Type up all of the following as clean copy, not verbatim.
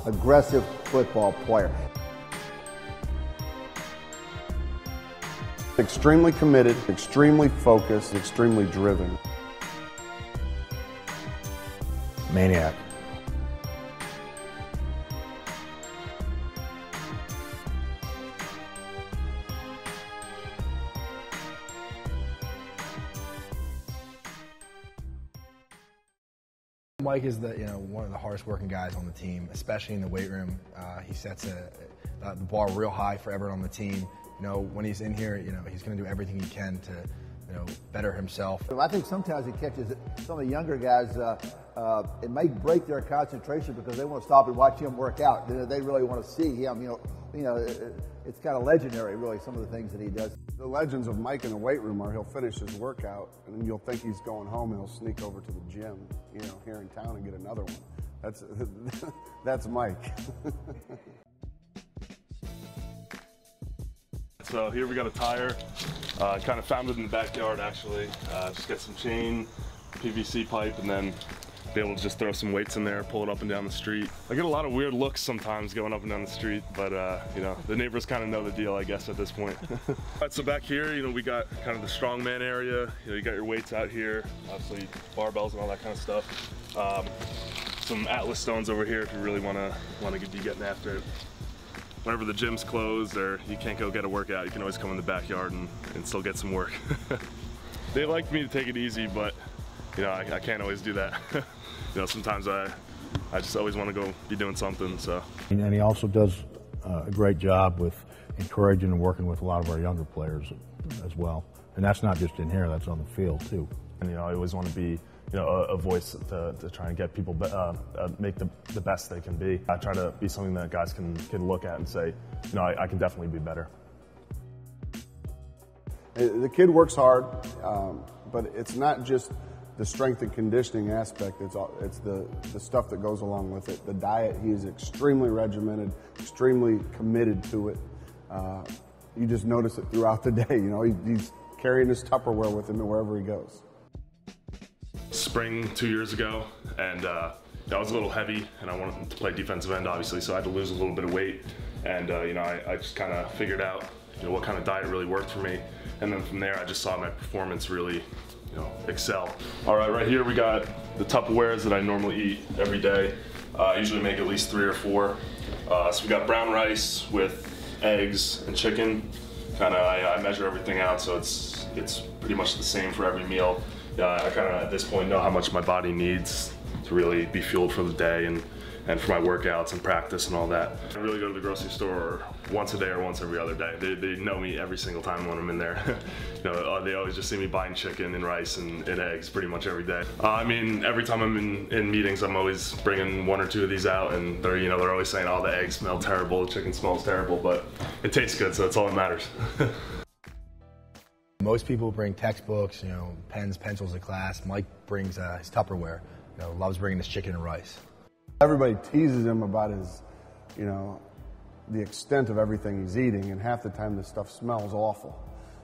aggressive football player. Extremely committed, extremely focused, extremely driven. Maniac. Mike is one of the hardest working guys on the team, especially in the weight room. He sets the bar real high for everyone on the team. When he's in here, he's going to do everything he can to, better himself. I think sometimes he catches some of the younger guys. It may break their concentration because they want to stop and watch him work out. They really want to see him. It's kind of legendary, really, some of the things that he does. The legends of Mike in the weight room are he'll finish his workout and then you'll think he's going home and he'll sneak over to the gym, here in town and get another one. That's Mike. So here we got a tire, kind of found it in the backyard actually. Just get some chain, PVC pipe, and then be able to just throw some weights in there, pull it up and down the street. I get a lot of weird looks sometimes going up and down the street, but the neighbors kind of know the deal, I guess, at this point. Right, so back here, we got kind of the strongman area. You got your weights out here, obviously barbells and all that kind of stuff. Some Atlas stones over here if you really want to be getting after it. Whenever the gym's closed or you can't go get a workout, you can always come in the backyard and still get some work. They like me to take it easy, but I can't always do that. Sometimes I just always want to go be doing something. So. And he also does a great job with encouraging and working with a lot of our younger players as well. And that's not just in here, that's on the field too. And I always want to be a voice to try and get people make the best they can be. I try to be something that guys can look at and say, I can definitely be better. The kid works hard, but it's not just the strength and conditioning aspect. It's the stuff that goes along with it. The diet, he's extremely regimented, extremely committed to it. You just notice it throughout the day. He's carrying his Tupperware with him wherever he goes. Spring 2 years ago, and I was a little heavy, and I wanted to play defensive end, obviously, so I had to lose a little bit of weight. And I just kind of figured out what kind of diet really worked for me, and then from there I just saw my performance really excel. All right, right here we got the Tupperwares that I normally eat every day. I usually make at least 3 or 4. So we got brown rice with eggs and chicken. I measure everything out, so it's pretty much the same for every meal. I kind of at this point know how much my body needs to really be fueled for the day and for my workouts and practice and all that. I really go to the grocery store once a day or once every other day. They know me every single time when I'm in there. They always just see me buying chicken and rice and eggs pretty much every day. Every time I'm in meetings, I'm always bringing 1 or 2 of these out, and they're always saying, "Oh, the eggs smell terrible, the chicken smells terrible," but it tastes good, so that's all that matters. Most people bring textbooks, pens, pencils to class. Mike brings his Tupperware. Loves bringing his chicken and rice. Everybody teases him about his, the extent of everything he's eating, and half the time this stuff smells awful.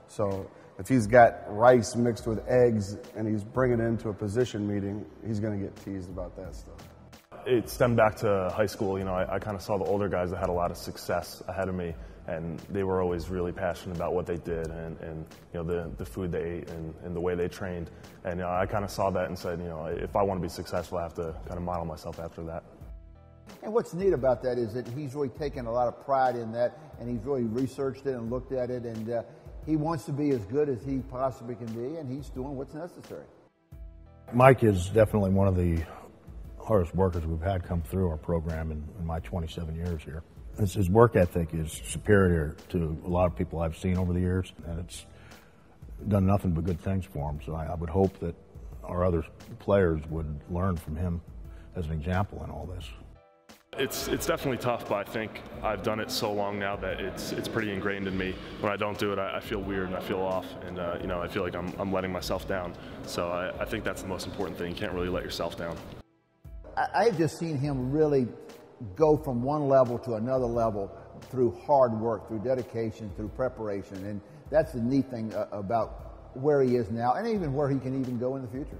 So if he's got rice mixed with eggs and he's bringing it into a position meeting, he's going to get teased about that stuff. It stemmed back to high school. I kind of saw the older guys that had a lot of success ahead of me, and they were always really passionate about what they did and the food they ate and the way they trained. And I kind of saw that and said, if I want to be successful, I have to kind of model myself after that. And what's neat about that is that he's really taken a lot of pride in that, and he's really researched it and looked at it, and he wants to be as good as he possibly can be, and he's doing what's necessary. Mike is definitely one of the hardest workers we've had come through our program in my 27 years here. His work ethic is superior to a lot of people I've seen over the years, and it's done nothing but good things for him. So I would hope that our other players would learn from him as an example in all this. It's definitely tough, but I think I've done it so long now that it's pretty ingrained in me. When I don't do it, I feel weird and I feel off, and I feel like I'm letting myself down. So I think that's the most important thing. You can't really let yourself down. I've just seen him really go from one level to another level through hard work, through dedication, through preparation, and that's the neat thing about where he is now, and even where he can even go in the future.